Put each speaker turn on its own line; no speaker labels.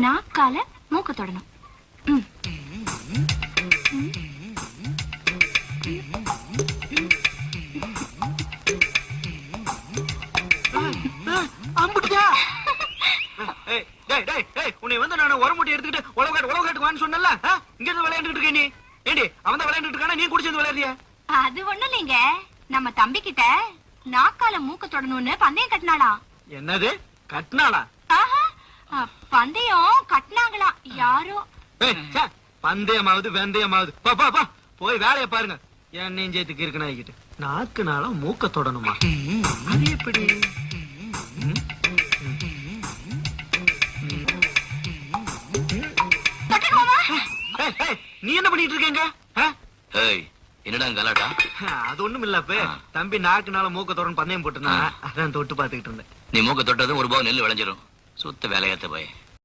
நாக்கால மூக்க தொடணும்.
உன்னை வந்து நான் ஒரு முட்டை எடுத்துக்கிட்டு உலகாட்டுக்கு வான்னு சொன்னல, இங்க இருந்து விளையாண்டுட்டு இருக்க நீ. ஏண்டி அவன் தான் விளையாண்டுட்டு இருக்கானா, நீ கூட சேர்ந்து விளையாடுறியா?
அது ஒண்ணும் இல்லைங்க, நம்ம தம்பி கிட்ட நாக்கால மூக்க தொடணும்னு பந்தயம் கட்டினாளா.
என்னது கட்டினாளா?
பந்தயம் கட்டினாங்களா யாரோ.
பந்தயமாவது வெந்தயமாவது போய் வேலையை பாருங்க. என் நெஞ்சத்துக்கு இருக்குன்னு ஆகிட்டு நாக்குனால மூக்க தொடணுமா? அது எப்படி? நீ என்ன பண்ணிட்டு இருக்கீங்க?
என்னடா கலாட்டா?
அது ஒண்ணும் இல்ல. தம்பி நாக்குனால மூக்க தொடர்ந்து பந்தயம் போட்டுனா அதான் தொட்டு பாத்துக்கிட்டு இருந்தேன்.
நீ மூக்க தொட்டதும் ஒரு பாவம் நெல் விளைஞ்சிரும். சுத்த வேலையாத்த போய்